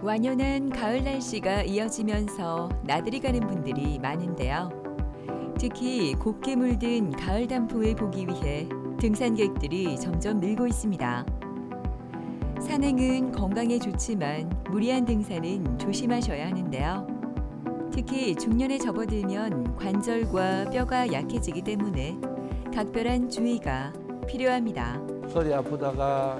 완연한 가을 날씨가 이어지면서 나들이 가는 분들이 많은데요. 특히 곱게 물든 가을 단풍을 보기 위해 등산객들이 점점 늘고 있습니다. 산행은 건강에 좋지만 무리한 등산은 조심하셔야 하는데요. 특히 중년에 접어들면 관절과 뼈가 약해지기 때문에 각별한 주의가 필요합니다. 소리 아프다가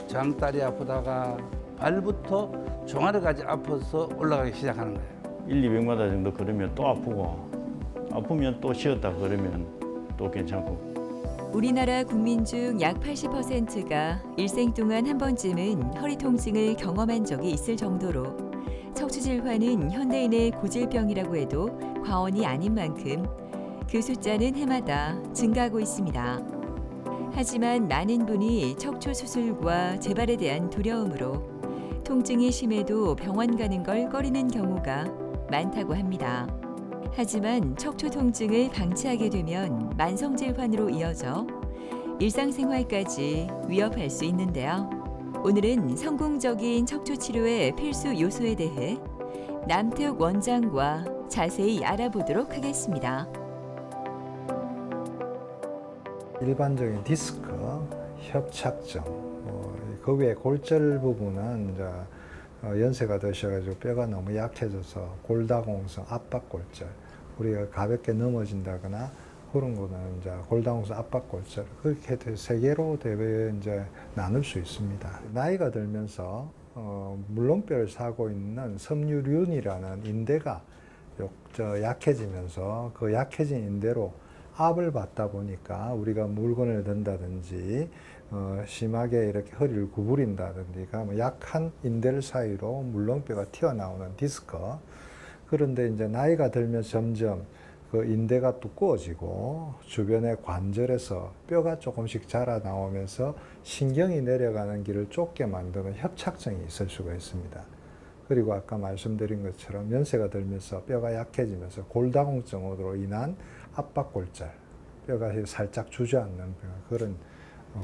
장다리 아프다가 발부터 종아리까지 아파서 올라가기 시작하는 거예요. 1~200m 정도 걸으면 또 아프고 아프면 또 쉬었다 걸으면 또 괜찮고. 우리나라 국민 중 약 80%가 일생 동안 한 번쯤은 허리 통증을 경험한 적이 있을 정도로 척추질환은 현대인의 고질병이라고 해도 과언이 아닌 만큼 그 숫자는 해마다 증가하고 있습니다. 하지만 많은 분이 척추 수술과 재발에 대한 두려움으로 통증이 심해도 병원 가는 걸 꺼리는 경우가 많다고 합니다. 하지만 척추 통증을 방치하게 되면 만성 질환으로 이어져 일상생활까지 위협할 수 있는데요. 오늘은 성공적인 척추 치료의 필수 요소에 대해 남태욱 원장과 자세히 알아보도록 하겠습니다. 일반적인 디스크, 협착증, 그 외에 골절 부분은 이제 연세가 드셔가지고 뼈가 너무 약해져서 골다공성 압박골절, 우리가 가볍게 넘어진다거나 그런 거는 이제 골다공성 압박골절, 그렇게 세 개로 이제 나눌 수 있습니다. 나이가 들면서 물렁뼈를 사고 있는 섬유륜이라는 인대가 약해지면서 그 약해진 인대로 압을 받다 보니까 우리가 물건을 든다든지 심하게 이렇게 허리를 구부린다든지 약한 인대를 사이로 물렁뼈가 튀어나오는 디스크. 그런데 이제 나이가 들면 점점 그 인대가 두꺼워지고 주변의 관절에서 뼈가 조금씩 자라나오면서 신경이 내려가는 길을 좁게 만드는 협착증이 있을 수가 있습니다. 그리고 아까 말씀드린 것처럼 연세가 들면서 뼈가 약해지면서 골다공증으로 인한 압박골절, 뼈가 살짝 주저앉는 그런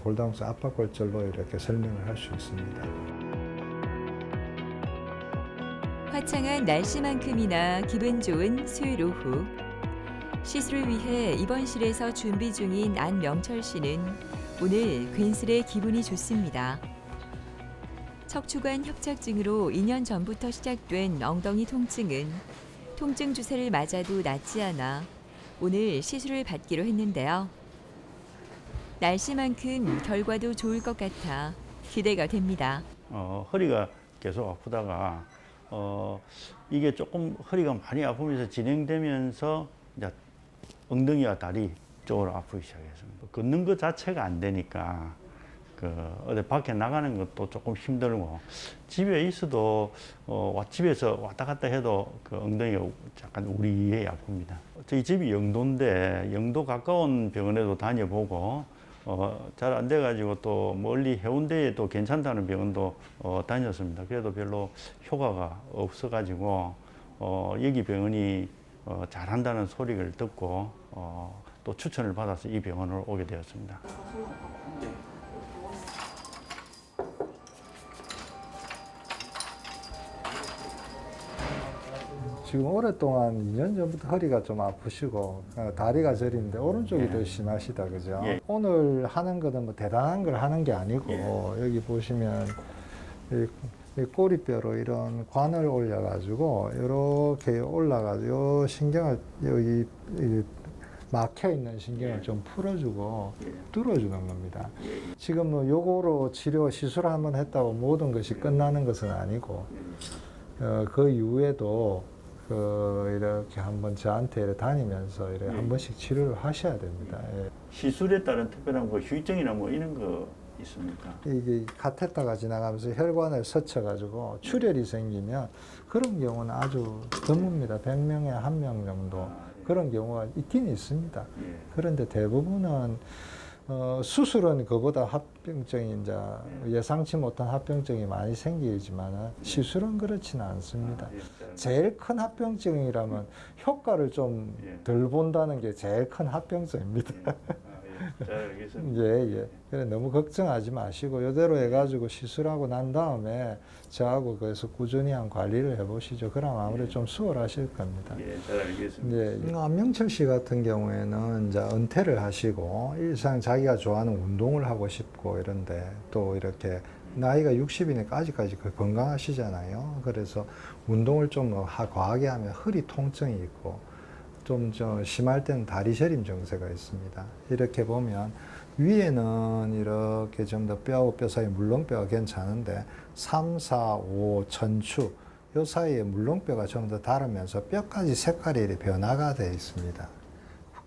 골다공증 압박골절로 이렇게 설명을 할 수 있습니다. 화창한 날씨만큼이나 기분 좋은 수요일 오후. 시술을 위해 입원실에서 준비 중인 안명철 씨는 오늘 괜스레 기분이 좋습니다. 척추관 협착증으로 2년 전부터 시작된 엉덩이 통증은 통증 주사를 맞아도 낫지 않아 오늘 시술을 받기로 했는데요. 날씨만큼 결과도 좋을 것 같아 기대가 됩니다. 허리가 계속 아프다가 이게 조금 허리가 많이 아프면서 진행되면서 이제 엉덩이와 다리 쪽으로 아프기 시작했습니다. 걷는 것 자체가 안 되니까 어디 밖에 나가는 것도 조금 힘들고 집에 있어도 집에서 왔다 갔다 해도 그 엉덩이가 약간 우리에 아픕니다. 저희 집이 영도인데 영도 가까운 병원에도 다녀보고 잘 안 돼가지고 또 멀리 해운대에 또 괜찮다는 병원도 다녔습니다. 그래도 별로 효과가 없어가지고 여기 병원이 잘한다는 소리를 듣고 또 추천을 받아서 이 병원을 오게 되었습니다. 지금 오랫동안 2년 전부터 허리가 좀 아프시고 다리가 저리는데 오른쪽이 더 심하시다, 그죠? 예. 오늘 하는 거는 뭐 대단한 걸 하는 게 아니고 여기 보시면 이 꼬리뼈로 이런 관을 올려가지고 이렇게 올라가지고 신경을 여기 막혀 있는 신경을 좀 풀어주고 뚫어주는 겁니다. 지금 뭐 요거로 치료 시술 한번 했다고 모든 것이 끝나는 것은 아니고 그 이후에도 이렇게 한번 저한테 이렇게 다니면서 이렇게 한 번씩 치료를 하셔야 됩니다. 예. 시술에 따른 특별한 뭐 후유증이나 뭐 이런 거 있습니까? 이게 카테터가 지나가면서 혈관을 스쳐가지고 출혈이 생기면 그런 경우는 아주 드뭅니다. 100명에 1명 정도 그런 경우가 있긴 있습니다. 그런데 대부분은 수술은 그보다 합병증이 이제 예상치 못한 합병증이 많이 생기지만 시술은 그렇지는 않습니다. 제일 큰 합병증이라면 효과를 좀 덜 본다는 게 제일 큰 합병증입니다. 잘 알겠습니다. 예, 예. 그래 너무 걱정하지 마시고 이대로 해가지고 시술하고 난 다음에 저하고 그래서 꾸준히 한 관리를 해보시죠. 그럼 아무래도 좀 수월하실 겁니다. 예, 잘 알겠습니다. 예, 예. 안명철 씨 같은 경우에는 이제 은퇴를 하시고 일상 자기가 좋아하는 운동을 하고 싶고 이런데 또 이렇게 나이가 60이니까 아직까지 건강하시잖아요. 그래서 운동을 좀 과하게 하면 허리 통증이 있고 좀 심할 때는 다리 저림 증세가 있습니다. 이렇게 보면 위에는 이렇게 좀 더 뼈하고 뼈 사이 물렁뼈가 괜찮은데 3, 4, 5 전추 요 사이에 물렁뼈가 좀 더 다르면서 뼈까지 색깔이 이렇게 변화가 되어 있습니다.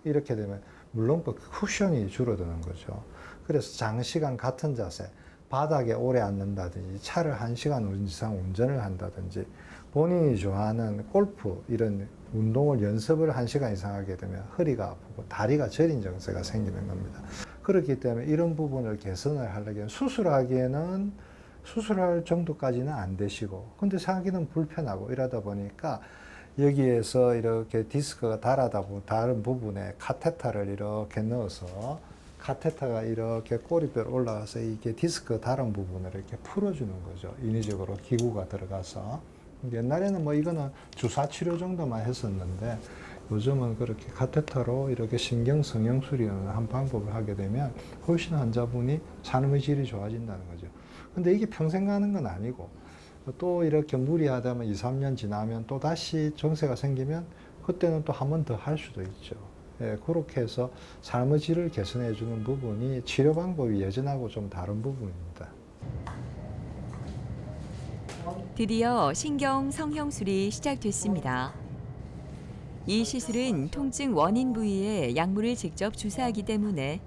이렇게 되면 물렁뼈 쿠션이 줄어드는 거죠. 그래서 장시간 같은 자세, 바닥에 오래 앉는다든지 차를 1시간 이상 운전을 한다든지 본인이 좋아하는 골프 이런 운동을 연습을 1시간 이상 하게 되면 허리가 아프고 다리가 저린 증세가 생기는 겁니다. 그렇기 때문에 이런 부분을 개선을 하려면 수술하기에는 수술할 정도까지는 안 되시고 근데 하기는 불편하고 이러다 보니까 여기에서 이렇게 디스크가 다른 부분에 카테터를 이렇게 넣어서 카테터가 이렇게 꼬리뼈로 올라가서 이게 디스크 다른 부분을 이렇게 풀어주는 거죠. 인위적으로 기구가 들어가서. 옛날에는 뭐 이거는 주사 치료 정도만 했었는데 요즘은 그렇게 카테터로 이렇게 신경 성형술이라는 한 방법을 하게 되면 훨씬 환자분이 삶의 질이 좋아진다는 거죠. 근데 이게 평생 가는 건 아니고 또 이렇게 무리하다면 2, 3년 지나면 또 다시 증세가 생기면 그때는 또 한 번 더 할 수도 있죠. 예, 그렇게 해서 삶의 질을 개선해 주는 부분이 치료 방법이 예전하고 좀 다른 부분입니다. 드디어 신경 성형술이 시작됐습니다. 이 시술은 통증 원인 부위에 약물을 직접 주사하기 때문에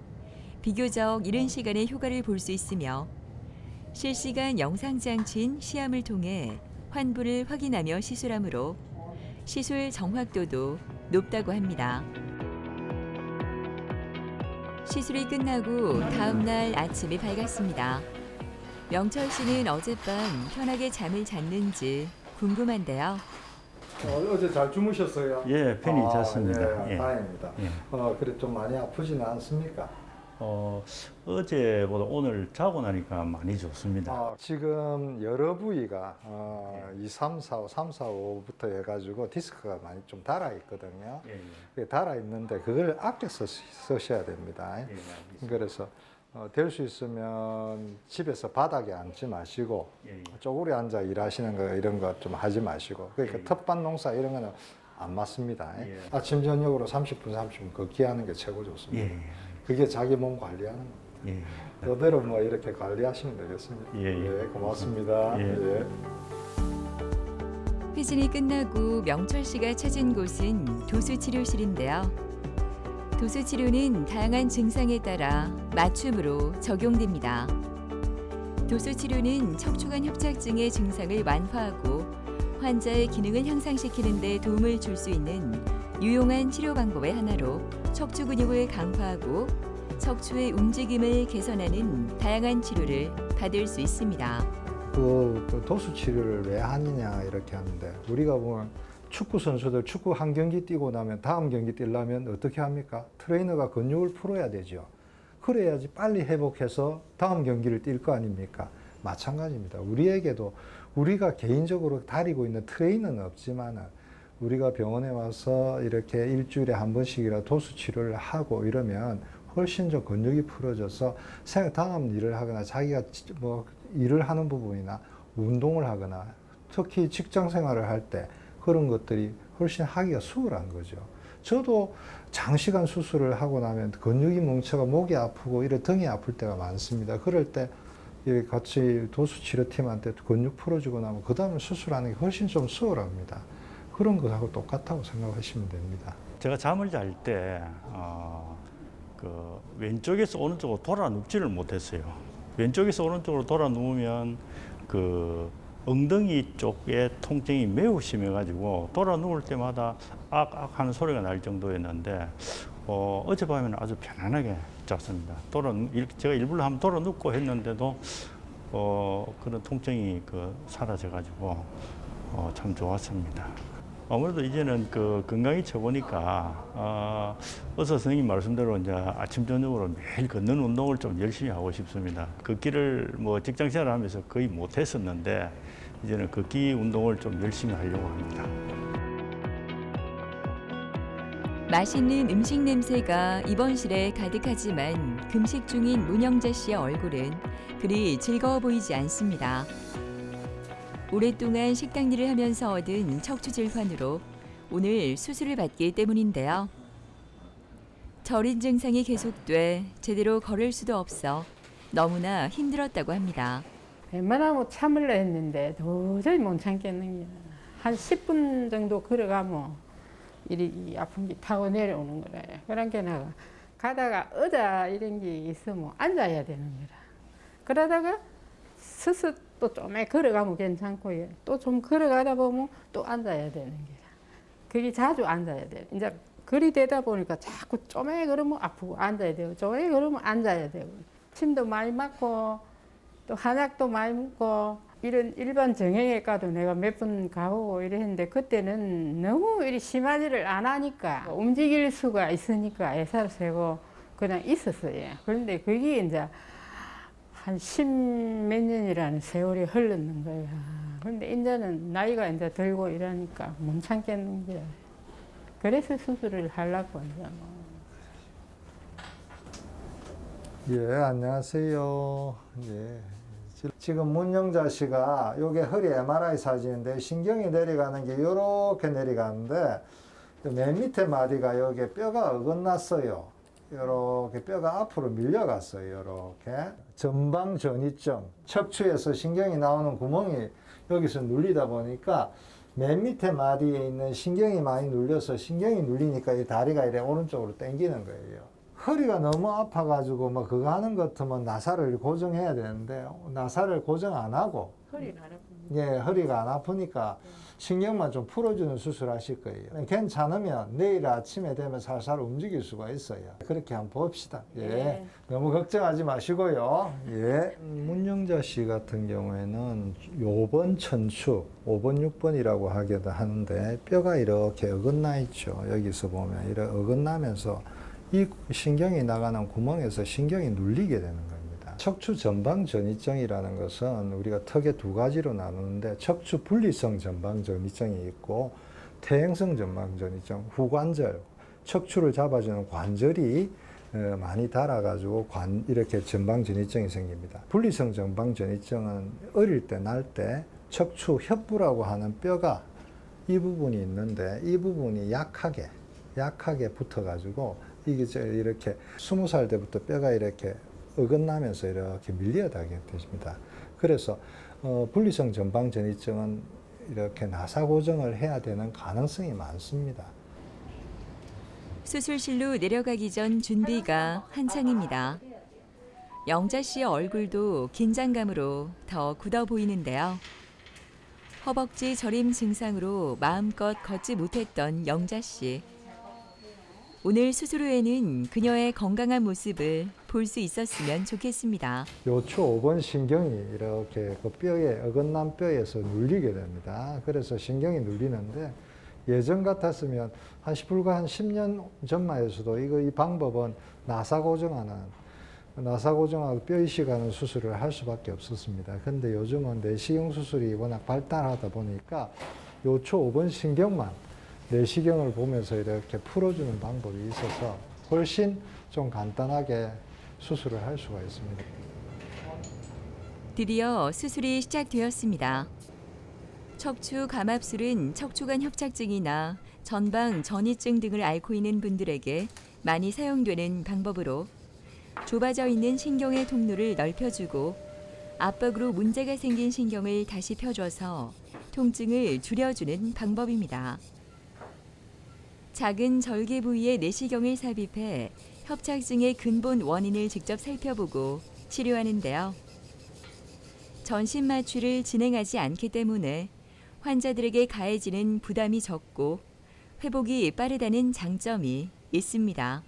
비교적 이른 시간에 효과를 볼 수 있으며 실시간 영상 장치인 시암을 통해 환부를 확인하며 시술하므로 시술 정확도도 높다고 합니다. 시술이 끝나고 다음 날 아침이 밝았습니다. 명철 씨는 어젯밤 편하게 잠을 잤는지 궁금한데요. 어제 잘 주무셨어요? 예, 편히 잤습니다. 예, 예. 다행입니다. 예. 그래 좀 많이 아프지는 않습니까? 어제보다 오늘 자고 나니까 많이 좋습니다. 지금 여러 부위가 2, 3, 4, 5, 3, 4, 5부터 해가지고 디스크가 많이 좀 달아 있거든요. 예, 예. 그게 달아 있는데 그걸 아껴서 쓰셔야 됩니다. 예, 알겠습니다. 그래서 될 수 있으면 집에서 바닥에 앉지 마시고 예, 예. 쪼그려 앉아 일하시는 거 이런 거 좀 하지 마시고 그러니까 예, 예. 텃밭 농사 이런 거는 안 맞습니다. 예. 아침 저녁으로 30분 30분 걷기 하는 게 최고 좋습니다. 예, 그게 자기 몸 관리하는 겁니다. 예. 그대로 뭐 이렇게 관리하시면 되겠습니다. 예, 예. 고맙습니다. 예. 회진이 끝나고 명철 씨가 찾은 곳은 도수치료실인데요. 도수치료는 다양한 증상에 따라 맞춤으로 적용됩니다. 도수치료는 척추관 협착증의 증상을 완화하고 환자의 기능을 향상시키는 데 도움을 줄 수 있는 유용한 치료 방법의 하나로 척추 근육을 강화하고 척추의 움직임을 개선하는 다양한 치료를 받을 수 있습니다. 그 도수 치료를 왜 하느냐 이렇게 하는데 우리가 보면 축구 선수들 축구 한 경기 뛰고 나면 다음 경기 뛰려면 어떻게 합니까? 트레이너가 근육을 풀어야 되죠. 그래야지 빨리 회복해서 다음 경기를 뛸 거 아닙니까? 마찬가지입니다. 우리에게도 우리가 개인적으로 다니고 있는 트레이너는 없지만 우리가 병원에 와서 이렇게 일주일에 한 번씩이라 도수 치료를 하고 이러면 훨씬 더 근육이 풀어져서 다음 일을 하거나 자기가 뭐 일을 하는 부분이나 운동을 하거나 특히 직장 생활을 할 때 그런 것들이 훨씬 하기가 수월한 거죠. 저도 장시간 수술을 하고 나면 근육이 뭉쳐가 목이 아프고 이래 등이 아플 때가 많습니다. 그럴 때 같이 도수 치료팀한테 근육 풀어주고 나면 그 다음에 수술하는 게 훨씬 좀 수월합니다. 그런 것하고 똑같다고 생각하시면 됩니다. 제가 잠을 잘 때 그 왼쪽에서 오른쪽으로 돌아 눕지를 못했어요. 왼쪽에서 오른쪽으로 돌아 누우면 그 엉덩이 쪽에 통증이 매우 심해가지고 돌아 누울 때마다 악악 하는 소리가 날 정도였는데 어젯밤에는 아주 편안하게 잤습니다. 제가 일부러 한번 돌아 눕고 했는데도 그런 통증이 사라져가지고 참 좋았습니다. 아무래도 이제는 그 건강이 최고니까 의사 선생님 말씀대로 이제 아침 저녁으로 매일 걷는 운동을 좀 열심히 하고 싶습니다. 걷기를 뭐 직장 생활하면서 거의 못 했었는데 이제는 걷기 운동을 좀 열심히 하려고 합니다. 맛있는 음식 냄새가 입원실에 가득하지만 금식 중인 문영자 씨의 얼굴은 그리 즐거워 보이지 않습니다. 오랫동안 식당 일을 하면서 얻은 척추 질환으로 오늘 수술을 받기 때문인데요. 저린 증상이 계속돼 제대로 걸을 수도 없어 너무나 힘들었다고 합니다. 웬만하면 참으려 했는데 도저히 못 참겠는 거야. 한 10분 정도 걸어가면 이 아픈 게 타고 내려오는 거래. 그러니까 내가 가다가 의자 이런 게 있으면 앉아야 되는 거라. 그러다가 스스 또 좀 걸어가면 괜찮고 또 좀 걸어가다 보면 또 앉아야 되는 거라. 그게 자주 앉아야 돼. 이제 그리 되다 보니까 자꾸 좀에 걸으면 아프고 앉아야 되고 좀에 걸으면 앉아야 되고 침도 많이 맞고 또 한약도 많이 먹고 이런 일반 정형외과도 내가 몇 번 가보고 이랬는데 그때는 너무 이리 심하지를 안 하니까 움직일 수가 있으니까 애사를 세고 그냥 있었어요. 그런데 그게 이제 한 10몇 년이라는 세월이 흘렀는 거야. 그런데 이제는 나이가 이제 들고 이러니까 못 참겠는 거야. 그래서 수술을 하려고 이제 예, 안녕하세요. 예. 지금 문영자 씨가 요게 허리 MRI 사진인데 신경이 내려가는 게 요렇게 내려가는데 맨 밑에 마디가 여기에 뼈가 어긋났어요. 요렇게 뼈가 앞으로 밀려갔어요. 요렇게 전방전이증, 척추에서 신경이 나오는 구멍이 여기서 눌리다 보니까 맨 밑에 마디에 있는 신경이 많이 눌려서 신경이 눌리니까 이 다리가 이래 오른쪽으로 당기는 거예요. 허리가 너무 아파가지고 뭐 그거 하는 것 같으면 나사를 고정해야 되는데 나사를 고정 안 하고 허리가 안 아프니까. 예, 허리가 안 아프니까 신경만 좀 풀어주는 수술 하실 거예요. 괜찮으면 내일 아침에 되면 살살 움직일 수가 있어요. 그렇게 한번 봅시다. 예. 네. 너무 걱정하지 마시고요. 예. 문영자 씨 같은 경우에는 요번 천추, 5번, 6번이라고 하기도 하는데 뼈가 이렇게 어긋나 있죠. 여기서 보면 이렇게 어긋나면서 이 신경이 나가는 구멍에서 신경이 눌리게 되는 겁니다. 척추 전방전이증이라는 것은 우리가 크게 두 가지로 나누는데 척추 분리성 전방전이증이 있고 퇴행성 전방전이증, 후관절, 척추를 잡아주는 관절이 많이 닳아가지고 이렇게 전방전이증이 생깁니다. 분리성 전방전이증은 어릴 때 날 때 척추 협부라고 하는 뼈가 이 부분이 있는데 이 부분이 약하게 붙어가지고 이게 이렇게 20살 때부터 뼈가 이렇게 어긋나면서 이렇게 밀려나게 되십니다. 그래서 분리성 전방전이증은 이렇게 나사 고정을 해야 되는 가능성이 많습니다. 수술실로 내려가기 전 준비가 한창입니다. 영자 씨의 얼굴도 긴장감으로 더 굳어 보이는데요. 허벅지 저림 증상으로 마음껏 걷지 못했던 영자 씨. 오늘 수술 후에는 그녀의 건강한 모습을 볼 수 있었으면 좋겠습니다. 요추 5번 신경이 이렇게 그 뼈에 어긋난 뼈에서 눌리게 됩니다. 그래서 신경이 눌리는데 예전 같았으면 불과 한 10년 전만 해서도 이 방법은 나사 고정하고 뼈 이식하는 수술을 할 수밖에 없었습니다. 근데 요즘은 내시경 수술이 워낙 발달하다 보니까 요추 5번 신경만 내시경을 보면서 이렇게 풀어주는 방법이 있어서 훨씬 좀 간단하게 수술을 할 수가 있습니다. 드디어 수술이 시작되었습니다. 척추 감압술은 척추관 협착증이나 전방 전이증 등을 앓고 있는 분들에게 많이 사용되는 방법으로 좁아져 있는 신경의 통로를 넓혀주고 압박으로 문제가 생긴 신경을 다시 펴줘서 통증을 줄여주는 방법입니다. 작은 절개 부위에 내시경을 삽입해 협착증의 근본 원인을 직접 살펴보고 치료하는데요. 전신 마취를 진행하지 않기 때문에 환자들에게 가해지는 부담이 적고 회복이 빠르다는 장점이 있습니다.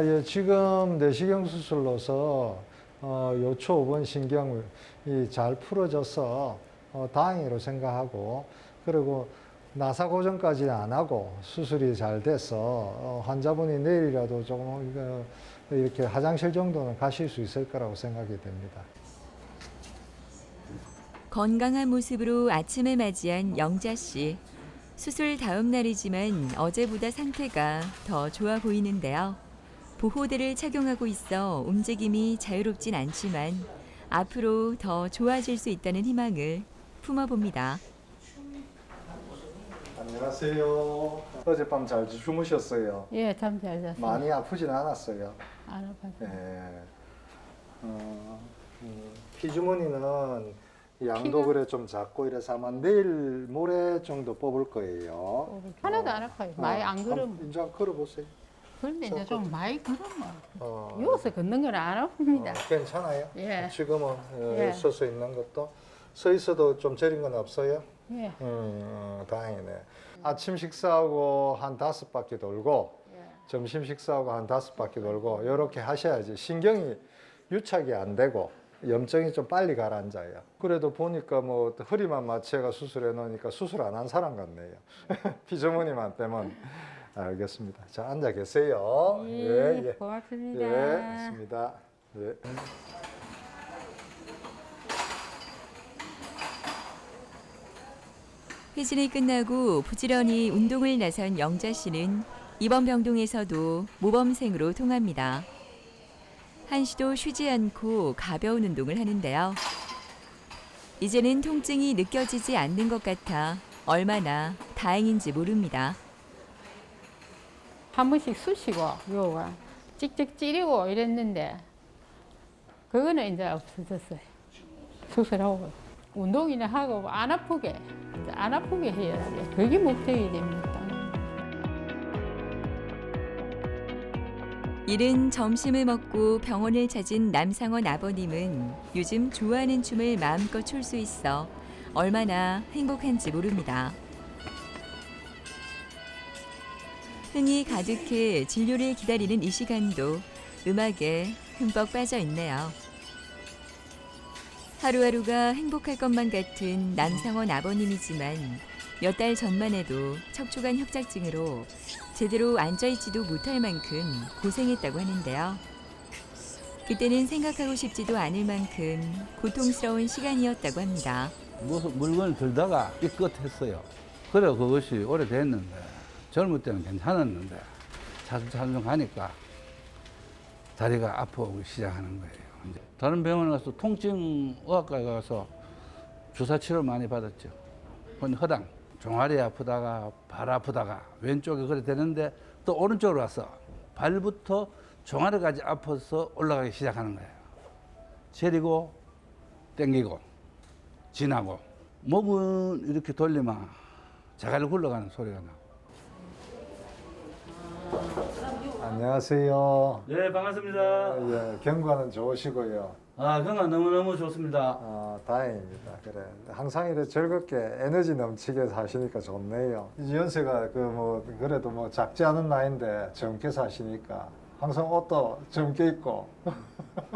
예, 지금 내시경 수술로서 요추 5번 신경이 잘 풀어져서 다행으로 생각하고 그리고 나사 고정까지 안 하고 수술이 잘 돼서 환자분이 내일이라도 조금 이렇게 화장실 정도는 가실 수 있을 거라고 생각이 됩니다. 건강한 모습으로 아침을 맞이한 영자 씨. 수술 다음 날이지만 어제보다 상태가 더 좋아 보이는데요. 보호대를 착용하고 있어 움직임이 자유롭진 않지만 앞으로 더 좋아질 수 있다는 희망을 품어봅니다. 안녕하세요. 어젯밤 잘 주무셨어요? 예, 잠 잘 잤어요. 많이 아프진 않았어요. 안 아파서. 예. 피주머니는 양도 피가- 그래 좀 작고 이래서 아마 내일 모레 정도 뽑을 거예요. 하나도 안 아파요. 많이 안 걸으면. 이제 한번 걸어보세요. 그런데 이제 좀 많이 걸으면 어, 누워서 걷는 건 안 아픕니다. 괜찮아요? 예. 지금은 예. 서서 있는 것도 서 있어도 좀 저린 건 없어요? 예. 다행이네. 아침 식사하고 한 5바퀴 돌고 예. 점심 식사하고 한 5바퀴 돌고 이렇게 하셔야지 신경이 유착이 안 되고 염증이 좀 빨리 가라앉아요. 그래도 보니까 뭐 허리만 마취해가 수술해 놓으니까 수술 안 한 사람 같네요. 피주머니만 빼면. 알겠습니다. 자, 앉아 계세요. 예, 예. 고맙습니다. 예, 맞습니다. 예. 회진이 끝나고 부지런히 운동을 나선 영자 씨는 이번 병동에서도 모범생으로 통합니다. 한시도 쉬지 않고 가벼운 운동을 하는데요. 이제는 통증이 느껴지지 않는 것 같아 얼마나 다행인지 모릅니다. 한 번씩 쑤시고 요가 찍찍 찌르고 이랬는데 그거는 이제 없어졌어요. 수술하고 운동이나 하고 안 아프게 이제 안 아프게 해야 돼. 그게 목적이 됩니다. 이른 점심을 먹고 병원을 찾은 남상원 아버님은 요즘 좋아하는 춤을 마음껏 출 수 있어 얼마나 행복한지 모릅니다. 흥이 가득해 진료를 기다리는 이 시간도 음악에 흠뻑 빠져 있네요. 하루하루가 행복할 것만 같은 남상원 아버님이지만 몇 달 전만 해도 척추관 협착증으로 제대로 앉아있지도 못할 만큼 고생했다고 하는데요. 그때는 생각하고 싶지도 않을 만큼 고통스러운 시간이었다고 합니다. 무슨 물건을 들다가 삐끗했어요. 그래 그것이 오래됐는데 젊을 때는 괜찮았는데 차근차근 가니까 다리가 아파오기 시작하는 거예요. 이제 다른 병원에 가서 통증의학과에 가서 주사 치료 많이 받았죠. 허당, 종아리 아프다가 발 아프다가 왼쪽에 그래 되는데 또 오른쪽으로 와서 발부터 종아리까지 아파서 올라가기 시작하는 거예요. 저리고 땡기고 지나고 목은 이렇게 돌리면 자갈로 굴러가는 소리가 나고. 안녕하세요. 네, 반갑습니다. 예, 경과는 좋으시고요. 건강 너무너무 좋습니다. 다행입니다. 그래. 항상 이렇게 즐겁게 에너지 넘치게 사시니까 좋네요. 이제 연세가 그래도 뭐 작지 않은 나이인데 젊게 사시니까 항상 옷도 젊게 입고.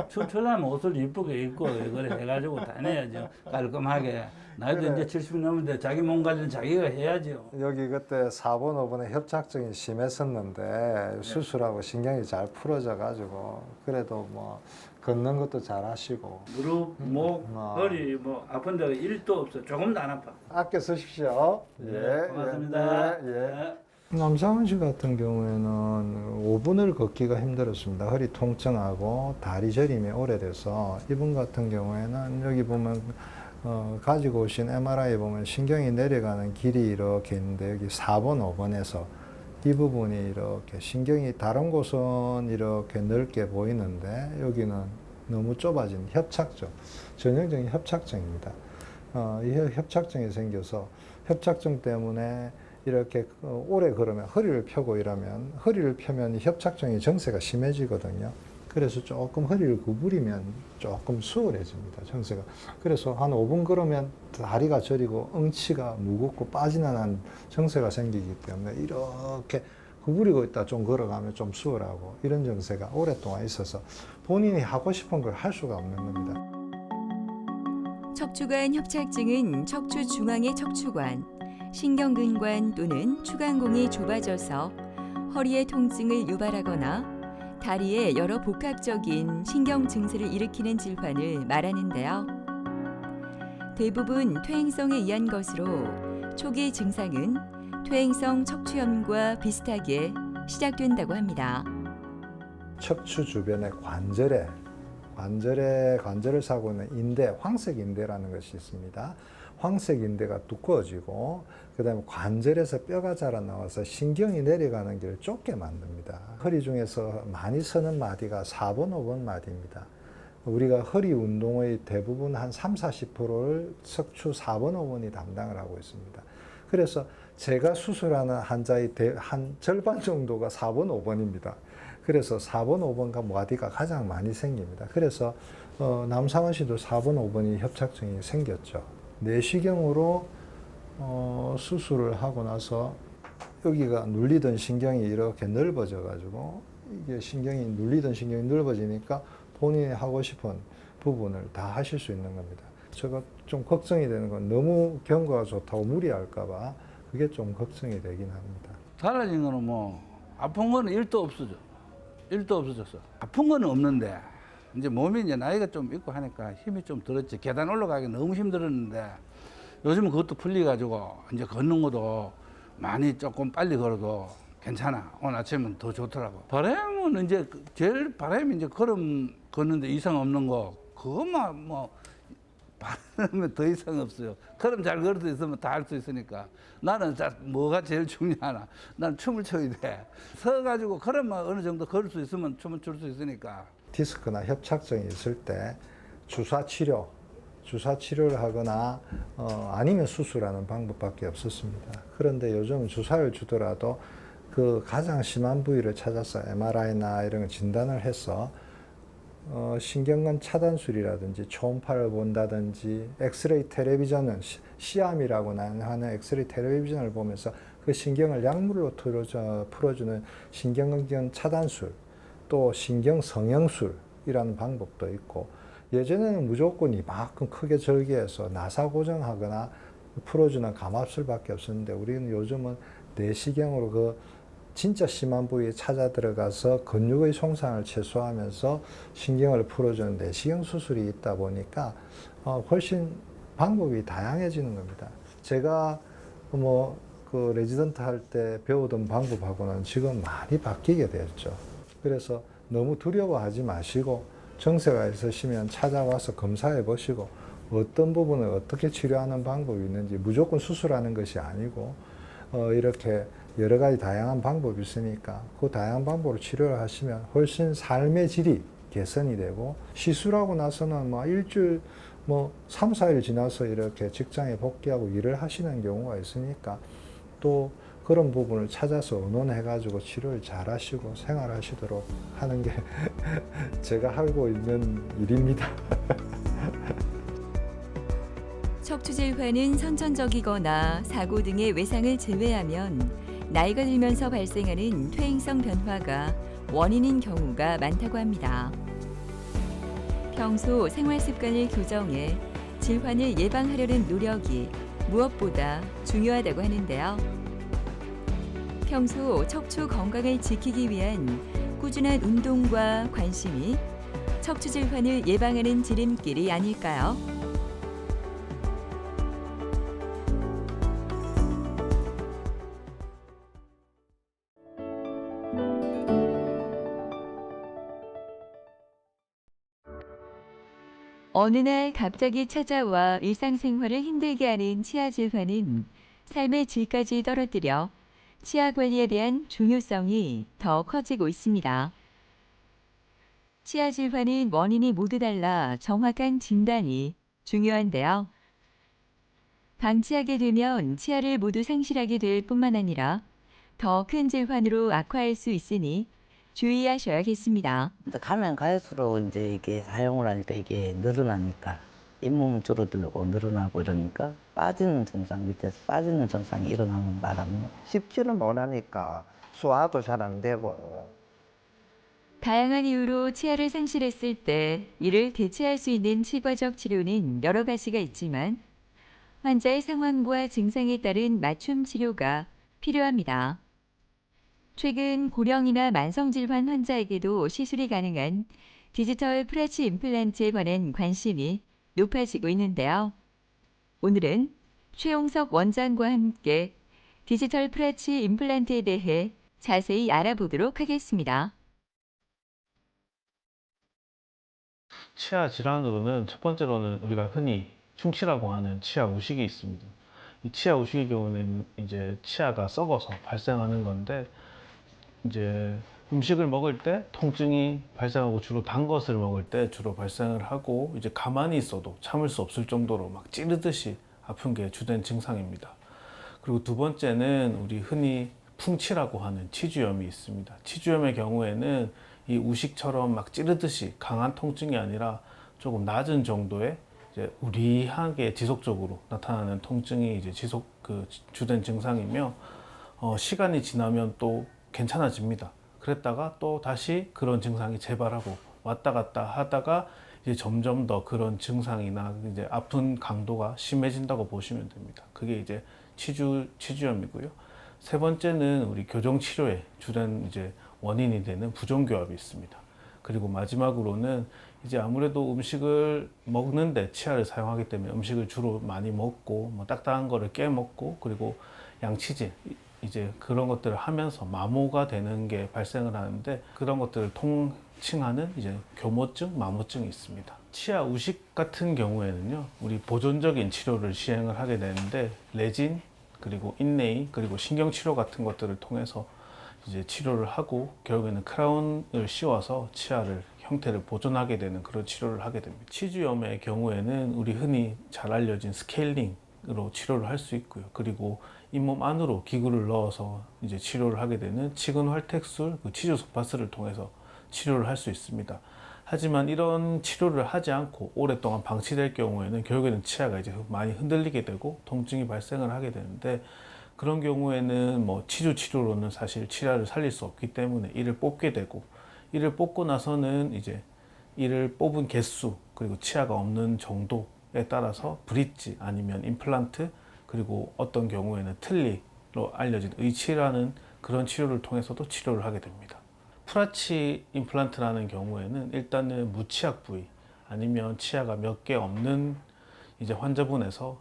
춤추려면 옷을 이쁘게 입고 그래 해가지고 다녀야죠. 깔끔하게. 나이도 그래. 이제 70 넘는데 자기 몸 관리는 자기가 해야죠. 여기 그때 4번, 5번에 협착증이 심했었는데 수술하고 신경이 잘 풀어져 가지고 그래도 뭐 걷는 것도 잘 하시고 무릎, 목, 아. 허리 뭐 아픈 데가 1도 없어. 조금도 안 아파. 아껴 쓰십시오. 고맙습니다. 예. 남상원 씨 같은 경우에는 5분을 걷기가 힘들었습니다. 허리 통증하고 다리 저림이 오래돼서 이분 같은 경우에는 여기 보면 가지고 오신 MRI 보면 신경이 내려가는 길이 이렇게 있는데 여기 4번, 5번에서 이 부분이 이렇게 신경이 다른 곳은 이렇게 넓게 보이는데 여기는 너무 좁아진 협착증, 전형적인 협착증입니다. 이 협착증이 생겨서 협착증 때문에 이렇게 오래 걸으면 허리를 펴고 이러면 허리를 펴면 이 협착증이 정세가 심해지거든요. 그래서 조금 허리를 구부리면 조금 수월해집니다, 정세가. 그래서 한 5분 걸으면 다리가 저리고 엉치가 무겁고 빠지나는 정세가 생기기 때문에 이렇게 구부리고 있다 좀 걸어가면 좀 수월하고 이런 정세가 오랫동안 있어서 본인이 하고 싶은 걸 할 수가 없는 겁니다. 척추관 협착증은 척추 중앙의 척추관, 신경근관 또는 추간공이 좁아져서 허리의 통증을 유발하거나 다리에 여러 복합적인 신경 증세를 일으키는 질환을 말하는데요. 대부분 퇴행성에 의한 것으로 초기 증상은 퇴행성 척추염과 비슷하게 시작된다고 합니다. 척추 주변의 관절을 사고 있는 인대, 황색 인대라는 것이 있습니다. 황색 인대가 두꺼워지고 그다음에 관절에서 뼈가 자라나와서 신경이 내려가는 길을 좁게 만듭니다. 허리 중에서 많이 서는 마디가 4번, 5번 마디입니다. 우리가 허리 운동의 대부분 한 30-40%를 척추 4번, 5번이 담당을 하고 있습니다. 그래서 제가 수술하는 환자의 한 절반 정도가 4번, 5번입니다. 그래서 4번, 5번과 마디가 가장 많이 생깁니다. 그래서 남상원 씨도 4번, 5번이 협착증이 생겼죠. 내시경으로 수술을 하고 나서 여기가 눌리던 신경이 이렇게 넓어져 가지고 이게 눌리던 신경이 넓어지니까 본인이 하고 싶은 부분을 다 하실 수 있는 겁니다. 제가 좀 걱정이 되는 건 너무 경과가 좋다고 무리할까 봐 그게 좀 걱정이 되긴 합니다. 달라진 거는 뭐 아픈 거는 1도 없어져. 1도 없어졌어. 아픈 거는 없는데 이제 몸이 이제 나이가 좀 있고 하니까 힘이 좀 들었지. 계단 올라가기 너무 힘들었는데 요즘은 그것도 풀려가지고 이제 걷는 것도 많이 조금 빨리 걸어도 괜찮아. 오늘 아침은 더 좋더라고. 바람은 이제 제일 바람이 이제 걷는데 이상 없는 거 그것만 뭐 바람은 더 이상 없어요. 걸음 잘 걸을 수 있으면 다 할 수 있으니까. 나는 뭐가 제일 중요하나? 난 춤을 춰야 돼. 서가지고 걸음만 어느 정도 걸을 수 있으면 춤을 출 수 있으니까. 디스크나 협착증이 있을 때 주사치료를 하거나 아니면 수술하는 방법밖에 없었습니다. 그런데 요즘은 주사를 주더라도 그 가장 심한 부위를 찾아서 MRI나 이런 걸 진단을 해서 신경근 차단술이라든지 초음파를 본다든지 엑스레이 텔레비전은 시암이라고 하는 엑스레이 텔레비전을 보면서 그 신경을 약물로 풀어주는 신경근 차단술, 또 신경성형술이라는 방법도 있고, 예전에는 무조건 이만큼 크게 절개해서 나사 고정하거나 풀어주는 감압술밖에 없었는데 우리는 요즘은 내시경으로 그 진짜 심한 부위에 찾아 들어가서 근육의 손상을 최소화하면서 신경을 풀어주는 내시경 수술이 있다 보니까 훨씬 방법이 다양해지는 겁니다. 제가 그 레지던트 할 때 배우던 방법하고는 지금 많이 바뀌게 되었죠. 그래서 너무 두려워하지 마시고 증세가 있으시면 찾아와서 검사해 보시고 어떤 부분을 어떻게 치료하는 방법이 있는지, 무조건 수술하는 것이 아니고 이렇게 여러 가지 다양한 방법이 있으니까 그 다양한 방법으로 치료를 하시면 훨씬 삶의 질이 개선이 되고, 시술하고 나서는 일주일 3, 4일 지나서 이렇게 직장에 복귀하고 일을 하시는 경우가 있으니까 또 그런 부분을 찾아서 의논해가지고 치료를 잘 하시고 생활하시도록 하는 게 제가 하고 있는 일입니다. 척추 질환은 선천적이거나 사고 등의 외상을 제외하면 나이가 들면서 발생하는 퇴행성 변화가 원인인 경우가 많다고 합니다. 평소 생활 습관을 교정해 질환을 예방하려는 노력이 무엇보다 중요하다고 하는데요. 평소 척추 건강을 지키기 위한 꾸준한 운동과 관심이 척추 질환을 예방하는 지름길이 아닐까요? 어느 날 갑자기 찾아와 일상생활을 힘들게 하는 치아 질환은 삶의 질까지 떨어뜨려 치아 관리에 대한 중요성이 더 커지고 있습니다. 치아 질환은 원인이 모두 달라 정확한 진단이 중요한데요. 방치하게 되면 치아를 모두 상실하게 될 뿐만 아니라 더 큰 질환으로 악화할 수 있으니 주의하셔야겠습니다. 가면 갈수록 이제 이게 사용을 하니까 이게 늘어나니까 잇몸 줄어들고 늘어나고 이러니까 빠지는 증상, 밑에서 빠지는 증상이 일어나는 바람에 씹지를 못하니까 소화도 잘 안 되고. 다양한 이유로 치아를 상실했을 때 이를 대체할 수 있는 치과적 치료는 여러 가지가 있지만 환자의 상황과 증상에 따른 맞춤 치료가 필요합니다. 최근 고령이나 만성질환 환자에게도 시술이 가능한 디지털 프라치 임플란트에 관한 관심이 높아지고 있는데요. 오늘은 최용석 원장과 함께 디지털 프라치 임플란트에 대해 자세히 알아보도록 하겠습니다. 치아 질환으로는 첫 번째로는 우리가 흔히 충치라고 하는 치아 우식이 있습니다. 이 치아 우식의 경우는 이제 치아가 썩어서 발생하는 건데, 이제 음식을 먹을 때 통증이 발생하고 주로 단 것을 먹을 때 주로 발생을 하고, 이제 가만히 있어도 참을 수 없을 정도로 막 찌르듯이 아픈 게 주된 증상입니다. 그리고 두 번째는 우리 흔히 풍치라고 하는 치주염이 있습니다. 치주염의 경우에는 이 우식처럼 막 찌르듯이 강한 통증이 아니라 조금 낮은 정도의 이제 우리하게 지속적으로 나타나는 통증이 이제 주된 증상이며, 시간이 지나면 또 괜찮아집니다. 그랬다가 또 다시 그런 증상이 재발하고 왔다 갔다 하다가 이제 점점 더 그런 증상이나 이제 아픈 강도가 심해진다고 보시면 됩니다. 그게 이제 치주염이고요. 세 번째는 우리 교정 치료의 주된 이제 원인이 되는 부종교합이 있습니다. 그리고 마지막으로는 이제 아무래도 음식을 먹는데 치아를 사용하기 때문에 음식을 주로 많이 먹고 뭐 딱딱한 거를 깨먹고, 그리고 양치질 이제 그런 것들을 하면서 마모가 되는 게 발생을 하는데, 그런 것들을 통칭하는 이제 교모증, 마모증이 있습니다. 치아 우식 같은 경우에는요, 우리 보존적인 치료를 시행을 하게 되는데, 레진, 그리고 인레이, 그리고 신경치료 같은 것들을 통해서 이제 치료를 하고 결국에는 크라운을 씌워서 치아를 형태를 보존하게 되는 그런 치료를 하게 됩니다. 치주염의 경우에는 우리 흔히 잘 알려진 스케일링으로 치료를 할 수 있고요. 그리고 잇몸 안으로 기구를 넣어서 이제 치료를 하게 되는 치근활택술, 치주 소파스를 통해서 치료를 할 수 있습니다. 하지만 이런 치료를 하지 않고 오랫동안 방치될 경우에는 결국에는 치아가 이제 많이 흔들리게 되고 통증이 발생을 하게 되는데, 그런 경우에는 뭐 치주치료로는 사실 치아를 살릴 수 없기 때문에 이를 뽑게 되고, 이를 뽑고 나서는 이제 이를 뽑은 개수, 그리고 치아가 없는 정도에 따라서 브릿지 아니면 임플란트, 그리고 어떤 경우에는 틀니로 알려진 의치라는 그런 치료를 통해서도 치료를 하게 됩니다. 프라치 임플란트라는 경우에는 일단은 무치약 부위 아니면 치아가 몇 개 없는 이제 환자분에서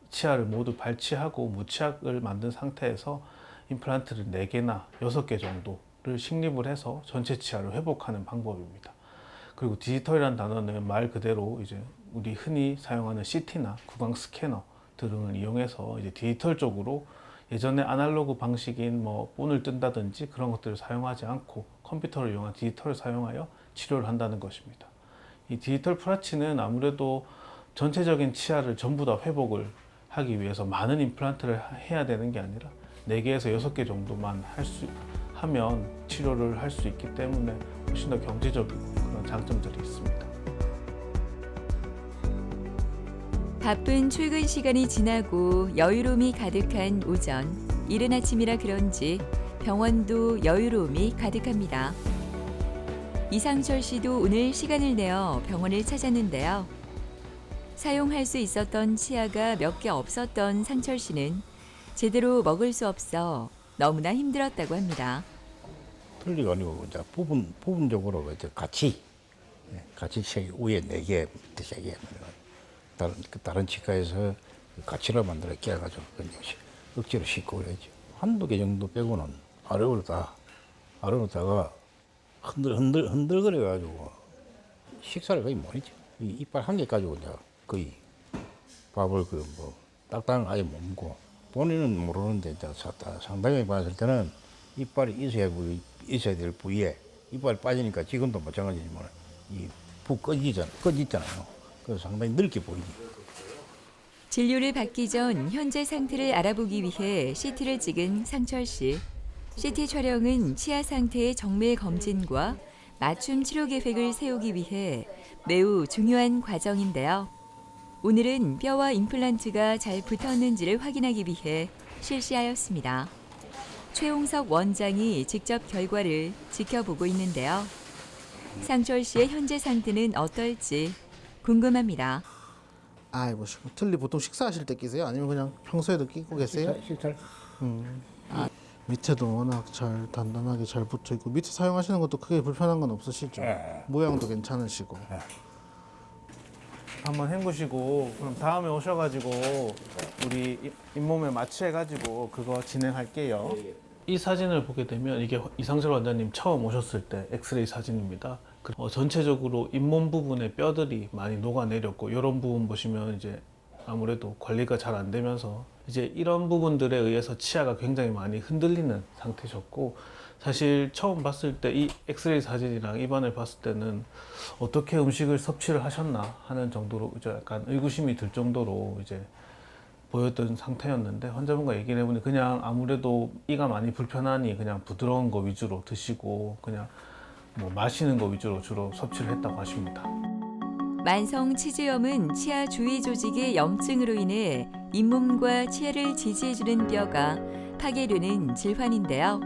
치아를 모두 발치하고 무치약을 만든 상태에서 임플란트를 4개나 6개 정도를 식립을 해서 전체 치아를 회복하는 방법입니다. 그리고 디지털이라는 단어는 말 그대로 이제 우리 흔히 사용하는 CT나 구강 스캐너 등을 이용해서 이제 디지털적으로 예전에 아날로그 방식인 뭐 본을 뜬다든지 그런 것들을 사용하지 않고 컴퓨터를 이용한 디지털을 사용하여 치료를 한다는 것입니다. 이 디지털 프라치는 아무래도 전체적인 치아를 전부 다 회복을 하기 위해서 많은 임플란트를 해야 되는 게 아니라 4개에서 6개 정도만 하면 치료를 할 수 있기 때문에 훨씬 더 경제적이고 그런 장점들이 있습니다. 바쁜 출근 시간이 지나고 여유로움이 가득한 오전. 이른 아침이라 그런지 병원도 여유로움이 가득합니다. 이상철 씨도 오늘 시간을 내어 병원을 찾았는데요. 사용할 수 있었던 치아가 몇 개 없었던 상철 씨는 제대로 먹을 수 없어 너무나 힘들었다고 합니다. 틀리가 아니고 이제 부분적으로 이제 같이 위에 4개 밑에 3개 다른 치과에서 가치를 만들어 깨가지고 억지로 씻고 그래야지. 한두 개 정도 빼고는 아래로다가 흔들거려가지고 식사를 거의 못했죠. 이빨 한 개 가지고 이제 거의 밥을 딱딱한 거 아예 못 먹고, 본인은 모르는데 이제 상당히 봤을 때는 이빨이 있어야 될 부위에 이빨이 빠지니까 지금도 마찬가지지만 이 푹 꺼지잖아요. 그래서 상당히 넓게 보이지. 진료를 받기 전 현재 상태를 알아보기 위해 CT를 찍은 상철 씨. CT 촬영은 치아 상태의 정밀 검진과 맞춤 치료 계획을 세우기 위해 매우 중요한 과정인데요. 오늘은 뼈와 임플란트가 잘 붙었는지를 확인하기 위해 실시하였습니다. 최용석 원장이 직접 결과를 지켜보고 있는데요. 상철 씨의 현재 상태는 어떨지 궁금합니다. 아이고, 틀니 보통 식사하실 때 끼세요? 아니면 그냥 평소에도 끼고 계세요? 식사 밑에도 워낙 잘 단단하게 잘 붙어 있고 밑에 사용하시는 것도 크게 불편한 건 없으시죠? 모양도 괜찮으시고. 한번 헹구시고 그럼 다음에 오셔가지고 우리 잇몸에 마취해가지고 그거 진행할게요. 이 사진을 보게 되면 이게 이상철 원장님 처음 오셨을 때 엑스레이 사진입니다. 전체적으로 잇몸 부분에 뼈들이 많이 녹아내렸고 이런 부분 보시면 이제 아무래도 관리가 잘 안 되면서 이제 이런 부분들에 의해서 치아가 굉장히 많이 흔들리는 상태셨고, 사실 처음 봤을 때 이 엑스레이 사진이랑 입안을 봤을 때는 어떻게 음식을 섭취를 하셨나 하는 정도로 이제 약간 의구심이 들 정도로 이제 보였던 상태였는데, 환자분과 얘기를 해보니 그냥 아무래도 이가 많이 불편하니 그냥 부드러운 거 위주로 드시고 그냥 뭐 마시는 거 위주로 주로 섭취를 했다고 하십니다. 만성 치주염은 치아 주위 조직의 염증으로 인해 잇몸과 치아를 지지해주는 뼈가 파괴되는 질환인데요.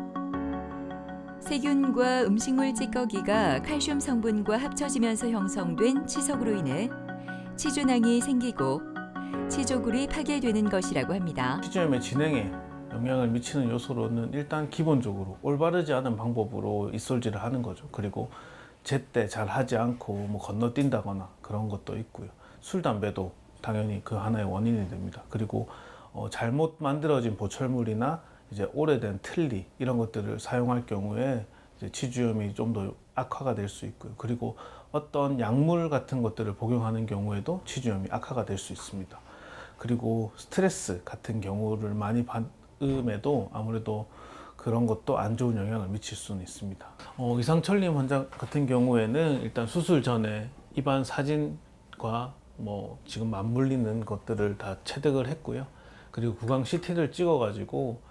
세균과 음식물 찌꺼기가 칼슘 성분과 합쳐지면서 형성된 치석으로 인해 치주낭이 생기고 치조골이 파괴되는 것이라고 합니다. 치주염의 진행에 영향을 미치는 요소로는 일단 기본적으로 올바르지 않은 방법으로 입솔질을 하는 거죠. 그리고 제때 잘 하지 않고 뭐 건너뛴다거나 그런 것도 있고요. 술, 담배도 당연히 그 하나의 원인이 됩니다. 그리고 잘못 만들어진 보철물이나 이제 오래된 틀니 이런 것들을 사용할 경우에 이제 치주염이 좀 더 악화가 될 수 있고요. 그리고 어떤 약물 같은 것들을 복용하는 경우에도 치주염이 악화가 될 수 있습니다. 그리고 스트레스 같은 경우를 많이 받음에도 아무래도 그런 것도 안 좋은 영향을 미칠 수는 있습니다. 이상철님 환자 같은 경우에는 일단 수술 전에 입안 사진과 뭐 지금 맞물리는 것들을 다 체득을 했고요. 그리고 구강 CT를 찍어가지고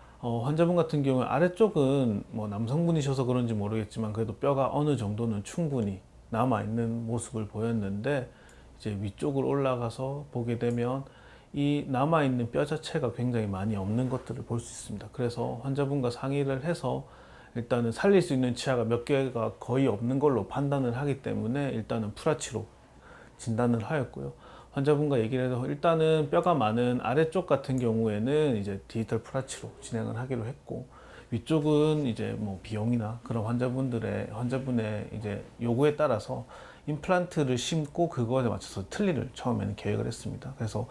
환자분 같은 경우에 아래쪽은 뭐 남성분이셔서 그런지 모르겠지만 그래도 뼈가 어느 정도는 충분히 남아있는 모습을 보였는데, 이제 위쪽으로 올라가서 보게 되면 이 남아있는 뼈 자체가 굉장히 많이 없는 것들을 볼 수 있습니다. 그래서 환자분과 상의를 해서 일단은 살릴 수 있는 치아가 몇 개가 거의 없는 걸로 판단을 하기 때문에 일단은 프라치로 진단을 하였고요. 환자분과 얘기를 해서 일단은 뼈가 많은 아래쪽 같은 경우에는 이제 디지털 프라치로 진행을 하기로 했고, 위쪽은 이제 뭐 비용이나 그런 환자분의 이제 요구에 따라서 임플란트를 심고 그거에 맞춰서 틀니를 처음에는 계획을 했습니다. 그래서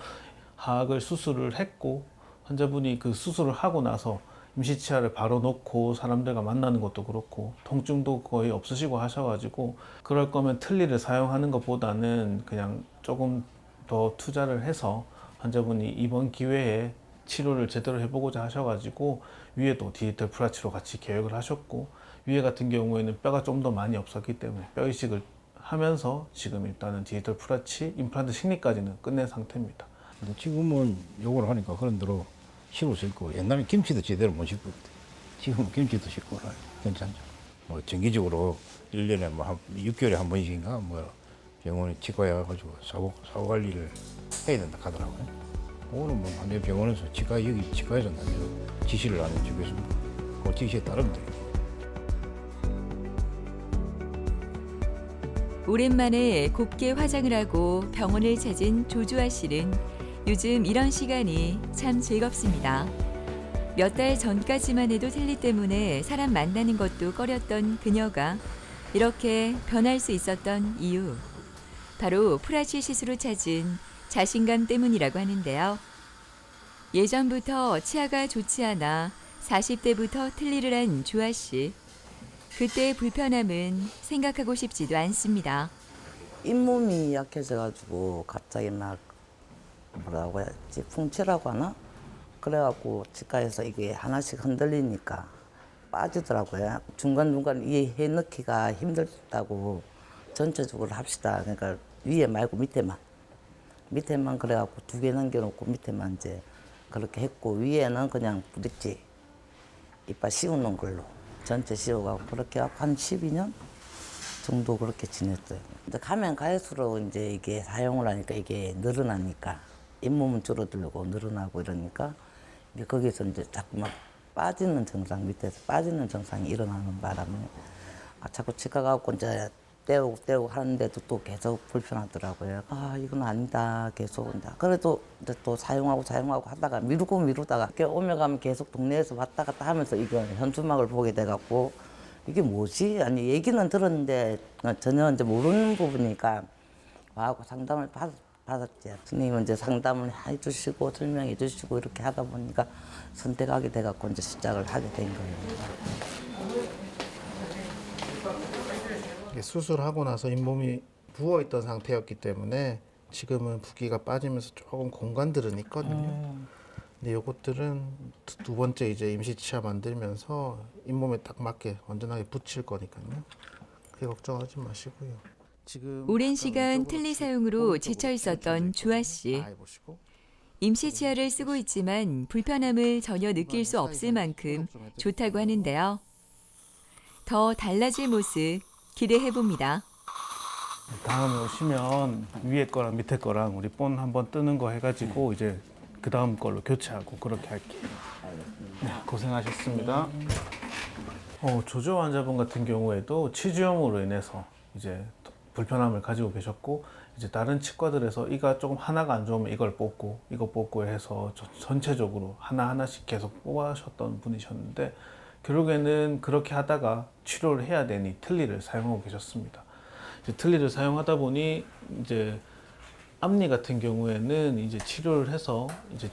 하악을 수술을 했고, 환자분이 그 수술을 하고 나서 임시치아를 바로 놓고 사람들과 만나는 것도 그렇고 통증도 거의 없으시고 하셔가지고, 그럴 거면 틀니를 사용하는 것보다는 그냥 조금 더 투자를 해서 환자분이 이번 기회에 치료를 제대로 해보고자 하셔가지고 위에도 디지털 프라치로 같이 계획을 하셨고, 위에 같은 경우에는 뼈가 좀 더 많이 없었기 때문에 뼈 이식을 하면서 지금 일단은 디지털 프라치 임플란트 식리까지는 끝낸 상태입니다. 근데 지금은 요걸 하니까 그런 대로 씹을 수 있고, 옛날에 김치도 제대로 못 씹거든. 지금은 김치도 씹고 괜찮죠. 뭐 정기적으로 1년에 뭐 한 6개월에 한 번씩인가 뭐 병원에 치과에 가가지고 사고 관리를 해야 된다 하더라고요. 오늘 뭐 내 병원에서 여기 치과에서 나는 지시를 안 해주고 있습니다. 그 지시에 따르면 돼요. 오랜만에 곱게 화장을 하고 병원을 찾은 조주아 씨는 요즘 이런 시간이 참 즐겁습니다. 몇 달 전까지만 해도 틀니 때문에 사람 만나는 것도 꺼렸던 그녀가 이렇게 변할 수 있었던 이유, 바로 프라치 시술을 찾은 자신감 때문이라고 하는데요. 예전부터 치아가 좋지 않아 40대부터 틀니를 한 주아 씨. 그때의 불편함은 생각하고 싶지도 않습니다. 잇몸이 약해져가지고 갑자기 막 뭐라고 해야지, 풍치라고 하나? 그래갖고 치과에서 이게 하나씩 흔들리니까 빠지더라고요. 중간중간 이해 넣기가 힘들다고 전체적으로 합시다. 그러니까 위에 말고 밑에만 그래갖고 2개 남겨놓고 밑에만 이제 그렇게 했고, 위에는 그냥 부딪지 이빨 씌우는 걸로 전체 씌워가고 그렇게 하고 한 12년 정도 그렇게 지냈어요. 근데 가면 갈수록 이제 이게 사용을 하니까 이게 늘어나니까 잇몸은 줄어들고 늘어나고 이러니까 이제 거기서 이제 자꾸 막 빠지는 증상, 밑에서 빠지는 증상이 일어나는 바람에 자꾸 치과 가고 이제 떼고 하는데도 또 계속 불편하더라고요. 아, 이건 아니다. 계속 이제 그래도 이제 또 사용하고 하다가 미루다가 이렇게 오며 가면 계속 동네에서 왔다 갔다 하면서 이거 현수막을 보게 돼갖고 이게 뭐지? 아니 얘기는 들었는데 전혀 이제 모르는 부분이니까 와하고 상담을 받았지. 스님은 이제 상담을 해주시고 설명해 주시고 이렇게 하다 보니까 선택하게 돼갖고 이제 시작을 하게 된 거예요. 이게 수술하고 나서 잇몸이 부어 있던 상태였기 때문에 지금은 붓기가 빠지면서 조금 공간들은 있거든요. 근데 요것들은 두 번째 이제 임시치아 만들면서 잇몸에 딱 맞게 완전하게 붙일 거니까요. 그게 걱정하지 마시고요. 지금 오랜 아까 시간 왼쪽으로 틀니 쭉 사용으로 오른쪽으로 지쳐 있었던 펼쳐져 주아 있거든요. 씨. 다 해보시고. 임시 치아를 쓰고 있지만 불편함을 전혀 느낄 수 없을 만큼 좋다고 하는데요. 더 달라질 모습 기대해 봅니다. 다음에 오시면 위에 거랑 밑에 거랑 우리 본 한번 뜨는 거 해가지고 이제 그 다음 걸로 교체하고 그렇게 할게요. 네, 고생하셨습니다. 조조 환자분 같은 경우에도 치주염으로 인해서 이제 불편함을 가지고 계셨고 이제 다른 치과들에서 이가 조금 하나가 안 좋으면 이걸 뽑고 이거 뽑고 해서 전체적으로 하나하나씩 계속 뽑아셨던 분이셨는데 결국에는 그렇게 하다가 치료를 해야 되니 틀니를 사용하고 계셨습니다. 이제 틀니를 사용하다 보니 이제 앞니 같은 경우에는 이제 치료를 해서 이제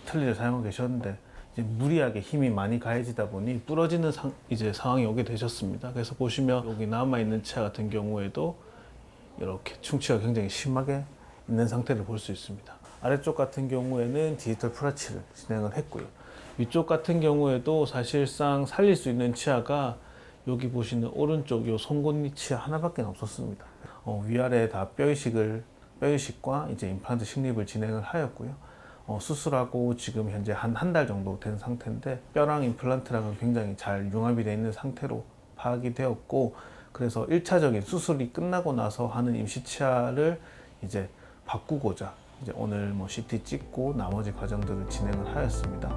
틀니를 사용하고 계셨는데 이제 무리하게 힘이 많이 가해지다 보니 부러지는 이제 상황이 오게 되셨습니다. 그래서 보시면 여기 남아 있는 치아 같은 경우에도 이렇게 충치가 굉장히 심하게 있는 상태를 볼 수 있습니다. 아래쪽 같은 경우에는 디지털 프라치를 진행을 했고요. 위쪽 같은 경우에도 사실상 살릴 수 있는 치아가 여기 보시는 오른쪽 요 송곳니 치아 하나밖에 없었습니다. 위아래 다 뼈이식과 이제 임플란트 식립을 진행을 하였고요. 수술하고 지금 현재 한 달 정도 된 상태인데 뼈랑 임플란트랑은 굉장히 잘 융합이 되어 있는 상태로 파악이 되었고 그래서 1차적인 수술이 끝나고 나서 하는 임시치아를 이제 바꾸고자 이제 오늘 뭐 CT 찍고 나머지 과정들을 진행을 하였습니다.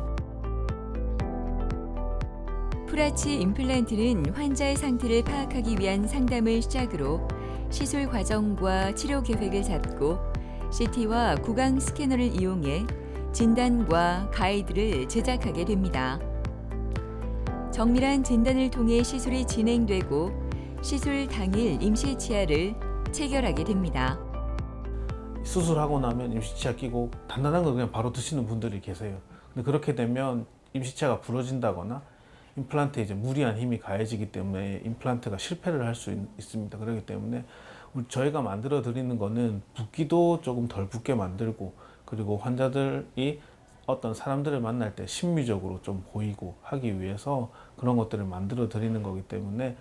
프라치 임플란트는 환자의 상태를 파악하기 위한 상담을 시작으로 시술 과정과 치료 계획을 잡고 CT와 구강 스캐너를 이용해 진단과 가이드를 제작하게 됩니다. 정밀한 진단을 통해 시술이 진행되고 시술 당일 임시치아를 체결하게 됩니다. 수술하고 나면 임시치아 끼고 단단한 거 그냥 바로 드시는 분들이 계세요. 근데 그렇게 되면 임시치아가 부러진다거나 임플란트에 이제 무리한 힘이 가해지기 때문에 임플란트가 실패를 할 수 있습니다. 그렇기 때문에 저희가 만들어 드리는 거는 붓기도 조금 덜 붓게 만들고 그리고 환자들이 어떤 사람들을 만날 때 심미적으로 좀 보이고 하기 위해서 그런 것들을 만들어 드리는 거기 때문에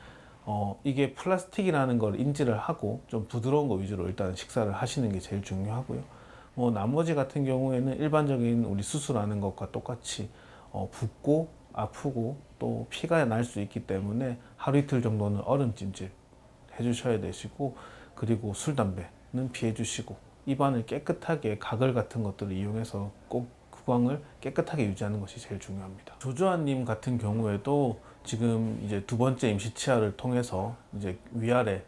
이게 플라스틱이라는 걸 인지를 하고 좀 부드러운 거 위주로 일단 식사를 하시는 게 제일 중요하고요. 나머지 같은 경우에는 일반적인 우리 수술하는 것과 똑같이 붓고 아프고 또 피가 날 수 있기 때문에 하루 이틀 정도는 얼음찜질 해주셔야 되시고 그리고 술, 담배는 피해 주시고 입안을 깨끗하게 가글 같은 것들을 이용해서 꼭 구강을 깨끗하게 유지하는 것이 제일 중요합니다. 조조아님 같은 경우에도 지금 이제 두 번째 임시치아를 통해서 이제 위아래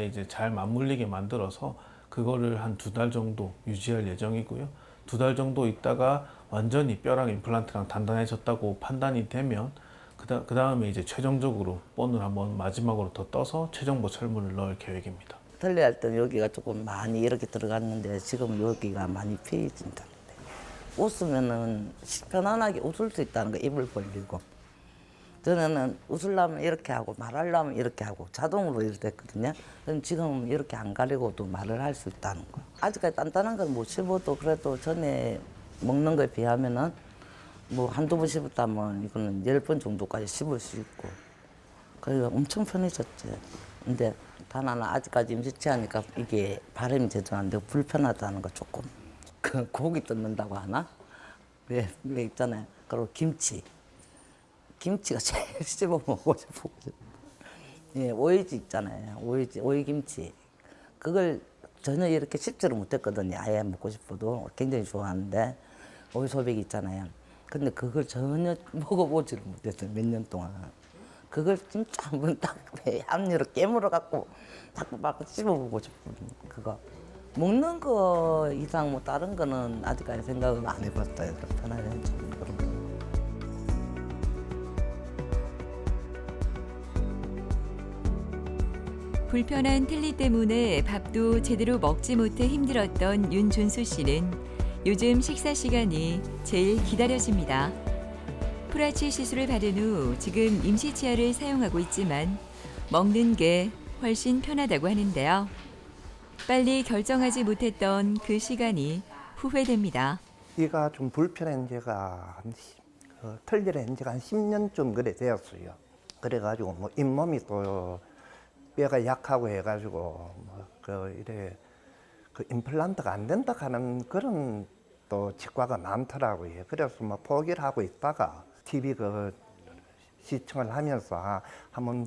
이제 잘 맞물리게 만들어서 그거를 한 2달 정도 유지할 예정이고요. 2달 정도 있다가 완전히 뼈랑 임플란트랑 단단해졌다고 판단이 되면 그 다음에 이제 최종적으로 본을 한번 마지막으로 더 떠서 최종보 철문을 넣을 계획입니다. 틀리할 때는 여기가 조금 많이 이렇게 들어갔는데 지금 여기가 많이 피해진다는데 웃으면은 편안하게 웃을 수 있다는 거 입을 벌리고 전에는 웃으려면 이렇게 하고 말하려면 이렇게 하고 자동으로 이렇게 됐거든요. 그럼 지금 이렇게 안 가리고도 말을 할 수 있다는 거. 아직까지 단단한 건 못 씹어도 그래도 전에 먹는 거에 비하면은 뭐 한두 번 씹었다면 이거는 10번 정도까지 씹을 수 있고 그래서 엄청 편해졌지. 근데 단 하나 아직까지 임시치아니까 이게 발음이 제대로 안 되고 불편하다는 거 조금. 그 고기 뜯는다고 하나? 왜 있잖아요. 그리고 김치가 제일 씹어 먹고 싶어. 예, 오이지 있잖아요. 오이김치. 그걸 전혀 이렇게 씹지를 못했거든요. 아예 먹고 싶어도 굉장히 좋아하는데 오이소백이 있잖아요. 근데 그걸 전혀 먹어보지를 못했어요. 몇 년 동안. 그걸 진짜 한번 딱 앞니로 깨물어 갖고 자꾸 막 씹어보고 싶은 그거. 먹는 거 이상 뭐 다른 거는 아직까지 생각은 안 해봤어요. 편안한지 그런 거. 불편한 틀니 때문에 밥도 제대로 먹지 못해 힘들었던 윤준수 씨는 요즘 식사 시간이 제일 기다려집니다. 프라치 시술을 받은 후 지금 임시치아를 사용하고 있지만 먹는 게 훨씬 편하다고 하는데요. 빨리 결정하지 못했던 그 시간이 후회됩니다. 이가 좀 불편한 지가 털리를 한 지가 한 10년쯤 그래 되었어요. 그래가지고 뭐 잇몸이 또 뼈가 약하고 해가지고 이래 그 임플란트가 안 된다 하는 그런 또 치과가 많더라고요. 그래서 뭐 포기를 하고 있다가 TV 그 시청을 하면서 한번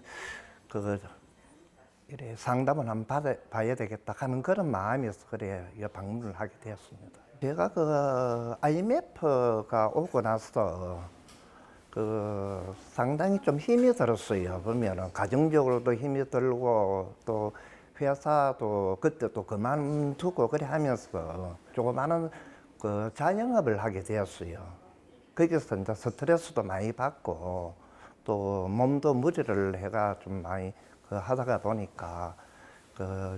이래 상담을 한번 봐야 되겠다 하는 그런 마음에서 그래 방문을 하게 되었습니다. 제가 그 IMF가 오고 나서 상당히 좀 힘이 들었어요. 보면은 가정적으로도 힘이 들고 또 회사도 그때 또 그만두고 그래 하면서 조그마한 그 자영업을 하게 되었어요. 거기서 이제 스트레스도 많이 받고 또 몸도 무리를 해가 좀 많이 하다가 보니까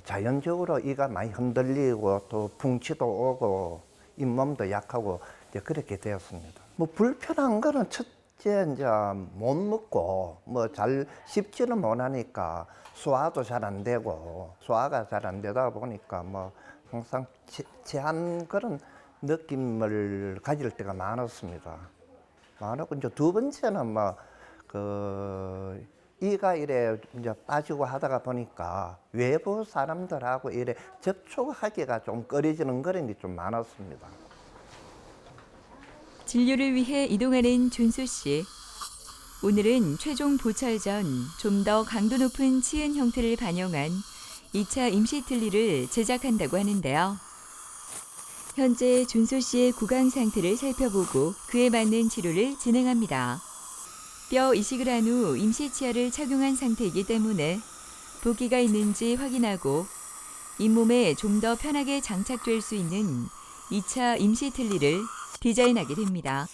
자연적으로 이가 많이 흔들리고 또 풍치도 오고 잇몸도 약하고 이제 그렇게 되었습니다. 뭐 불편한 거는 첫째 이제 못 먹고 뭐 잘 씹지는 못하니까 소화도 잘 안 되고 소화가 잘 안 되다 보니까 뭐 항상 체한 그런 느낌을 가질 때가 많았습니다. 많았고 이제 두 번째는 뭐 이가 이래 이제 빠지고 하다가 보니까 외부 사람들하고 이래 접촉하기가 좀 꺼려지는 그런 게 좀 많았습니다. 진료를 위해 이동하는 준수 씨. 오늘은 최종 보철 전 좀 더 강도 높은 치은 형태를 반영한 2차 임시 틀니를 제작한다고 하는데요. 현재 준수 씨의 구강 상태를 살펴보고 그에 맞는 치료를 진행합니다. 뼈 이식을 한 후 임시치아를 착용한 상태이기 때문에 붓기가 있는지 확인하고 잇몸에 좀 더 편하게 장착될 수 있는 2차 임시 틀니를 디자인하게 됩니다.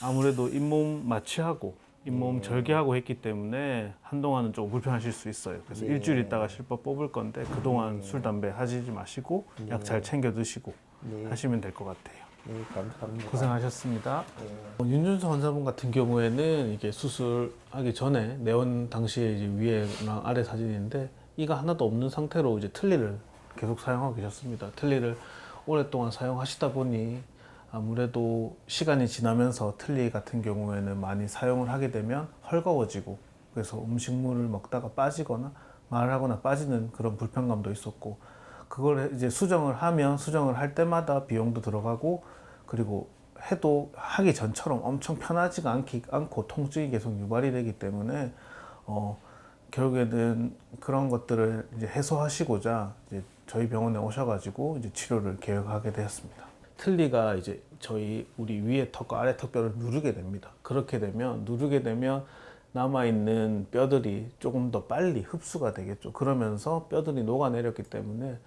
아무래도 잇몸 마취하고 잇몸 절개하고 했기 때문에 한동안은 조금 불편하실 수 있어요. 그래서 일주일 있다가 실밥 뽑을 건데 그동안 술, 담배 하시지 마시고 약 잘 챙겨 드시고 하시면 될 것 같아요. 네, 감사합니다. 고생하셨습니다. 윤준수 환자분 같은 경우에는 이게 수술하기 전에 내원 당시에 이제 위에랑 아래 사진인데 이가 하나도 없는 상태로 이제 틀니를 계속 사용하고 계셨습니다. 틀니를 오랫동안 사용하시다 보니 아무래도 시간이 지나면서 틀니 같은 경우에는 많이 사용을 하게 되면 헐거워지고 그래서 음식물을 먹다가 빠지거나 말하거나 빠지는 그런 불편감도 있었고 그걸 이제 수정을 하면 수정을 할 때마다 비용도 들어가고 그리고 해도 하기 전처럼 엄청 편하지가 않고 통증이 계속 유발이 되기 때문에 결국에는 그런 것들을 이제 해소하시고자 이제 저희 병원에 오셔가지고 이제 치료를 계획하게 되었습니다. 틀니가 이제 우리 위에 턱과 아래 턱뼈를 누르게 됩니다. 그렇게 되면 남아있는 뼈들이 조금 더 빨리 흡수가 되겠죠. 그러면서 뼈들이 녹아내렸기 때문에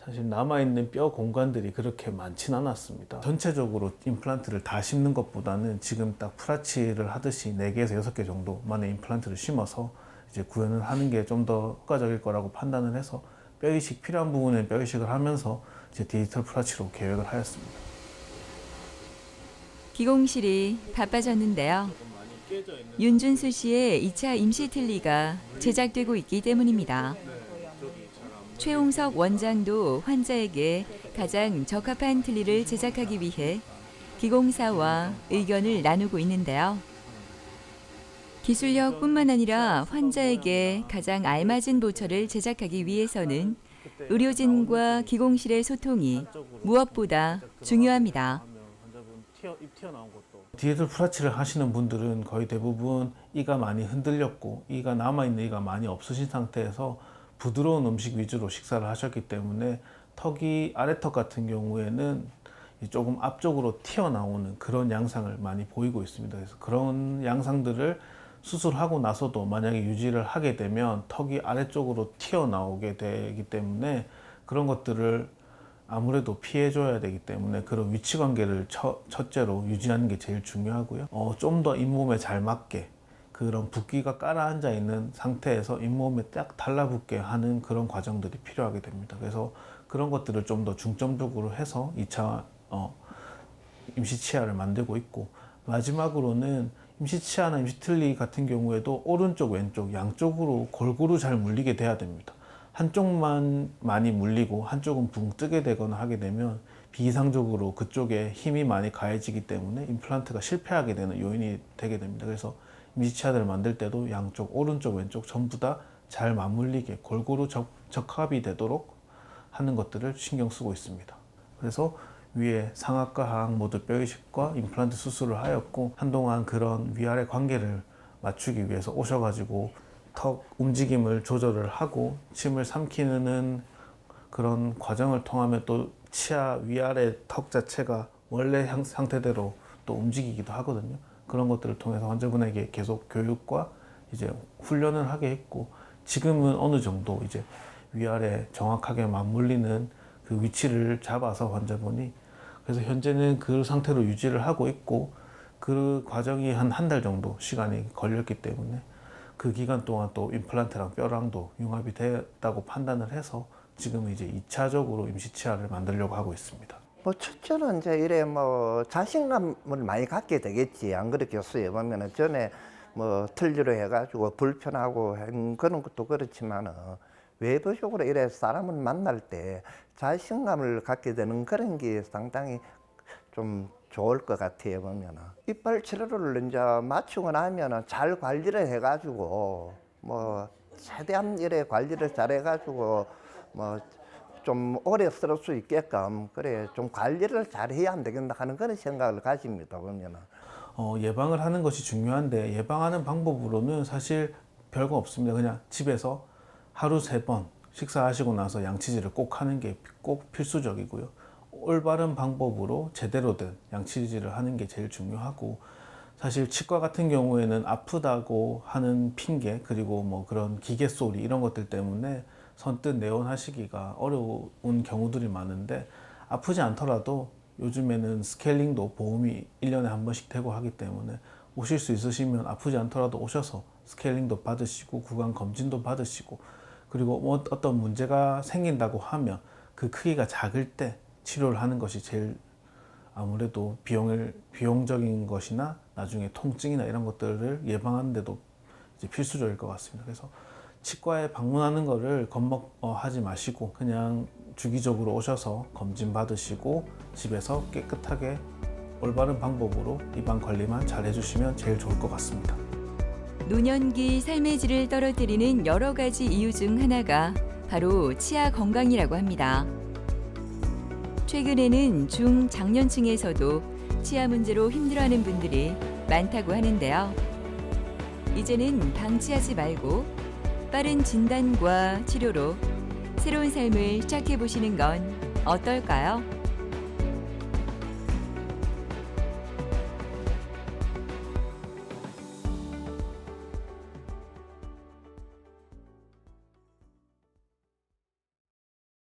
사실 남아있는 뼈 공간들이 그렇게 많진 않았습니다. 전체적으로 임플란트를 다 심는 것보다는 지금 딱 프라치를 하듯이 4개에서 6개 정도만의 임플란트를 심어서 이제 구현을 하는 게 좀 더 효과적일 거라고 판단을 해서 뼈이식 필요한 부분에 뼈이식을 하면서 이제 디지털 프라치로 계획을 하였습니다. 기공실이 바빠졌는데요. 윤준수 씨의 2차 임시 틀니가 제작되고 있기 때문입니다. 최홍석 원장도 환자에게 가장 적합한 틀니를 제작하기 위해 기공사와 의견을 나누고 있는데요. 기술력뿐만 아니라 환자에게 가장 알맞은 보철을 제작하기 위해서는 의료진과 기공실의 소통이 무엇보다 중요합니다. 디지털 프라치를 하시는 분들은 거의 대부분 이가 많이 흔들렸고 이가 남아있는 이가 많이 없으신 상태에서 부드러운 음식 위주로 식사를 하셨기 때문에 아래턱 같은 경우에는 조금 앞쪽으로 튀어나오는 그런 양상을 많이 보이고 있습니다. 그래서 그런 양상들을 수술하고 나서도 만약에 유지를 하게 되면 턱이 아래쪽으로 튀어나오게 되기 때문에 그런 것들을 아무래도 피해줘야 되기 때문에 그런 위치 관계를 첫째로 유지하는 게 제일 중요하고요. 좀 더 잇몸에 잘 맞게 그런 붓기가 깔아앉아 있는 상태에서 잇몸에 딱 달라붙게 하는 그런 과정들이 필요하게 됩니다. 그래서 그런 것들을 좀 더 중점적으로 해서 2차 임시 치아를 만들고 있고, 마지막으로는 임시 치아나 임시 틀니 같은 경우에도 오른쪽 왼쪽 양쪽으로 골고루 잘 물리게 돼야 됩니다. 한쪽만 많이 물리고 한쪽은 붕 뜨게 되거나 하게 되면 비이상적으로 그쪽에 힘이 많이 가해지기 때문에 임플란트가 실패하게 되는 요인이 되게 됩니다. 그래서 임시 치아를 만들 때도 양쪽 오른쪽 왼쪽 전부 다 잘 맞물리게 골고루 적합이 되도록 하는 것들을 신경 쓰고 있습니다. 그래서 위에 상악과 하악 모두 뼈 이식과 임플란트 수술을 하였고, 한동안 그런 위아래 관계를 맞추기 위해서 오셔가지고 턱 움직임을 조절을 하고 침을 삼키는 그런 과정을 통하면 또 치아 위아래 턱 자체가 원래 상태대로 또 움직이기도 하거든요. 그런 것들을 통해서 환자분에게 계속 교육과 이제 훈련을 하게 했고, 지금은 어느 정도 이제 위아래 정확하게 맞물리는 그 위치를 잡아서 환자분이, 그래서 현재는 그 상태로 유지를 하고 있고, 그 과정이 한 달 정도 시간이 걸렸기 때문에 그 기간 동안 또 임플란트랑 뼈랑도 융합이 됐다고 판단을 해서 지금은 이제 2차적으로 임시 치아를 만들려고 하고 있습니다. 뭐 첫째는 이제 이래 뭐 자신감을 많이 갖게 되겠지. 안 그렇겠어요? 보면은 전에 뭐 틀니로 해가지고 불편하고 한 그런 것도 그렇지만은 외부적으로 이래 사람을 만날 때 자신감을 갖게 되는 그런 게 상당히 좀 좋을 것 같아요. 보면은 이빨 치료를 이제 마치고 나면은 잘 관리를 해가지고 뭐 최대한 이래 관리를 잘 해가지고 뭐 좀 오래 쓸 수 있게끔 그래 좀 관리를 잘 해야 안 되겠나 하는 그런 생각을 가집니다. 보면은 예방을 하는 것이 중요한데, 예방하는 방법으로는 사실 별거 없습니다. 그냥 집에서 하루 3번 식사하시고 나서 양치질을 꼭 하는 게 꼭 필수적이고요. 올바른 방법으로 제대로 된 양치질을 하는 게 제일 중요하고, 사실 치과 같은 경우에는 아프다고 하는 핑계, 그리고 뭐 그런 기계 소리 이런 것들 때문에 선뜻 내원하시기가 어려운 경우들이 많은데, 아프지 않더라도 요즘에는 스케일링도 보험이 1년에 한 번씩 되고 하기 때문에 오실 수 있으시면 아프지 않더라도 오셔서 스케일링도 받으시고 구강 검진도 받으시고, 그리고 뭐 어떤 문제가 생긴다고 하면 그 크기가 작을 때 치료를 하는 것이 제일 아무래도 비용적인 것이나 나중에 통증이나 이런 것들을 예방하는 데도 이제 필수적일 것 같습니다. 그래서 치과에 방문하는 거를 겁먹하지 마시고 그냥 주기적으로 오셔서 검진 받으시고 집에서 깨끗하게 올바른 방법으로 입안 관리만 잘 해주시면 제일 좋을 것 같습니다. 노년기 삶의 질을 떨어뜨리는 여러 가지 이유 중 하나가 바로 치아 건강이라고 합니다. 최근에는 중장년층에서도 치아 문제로 힘들어하는 분들이 많다고 하는데요. 이제는 방치하지 말고 빠른 진단과 치료로 새로운 삶을 시작해 보시는 건 어떨까요?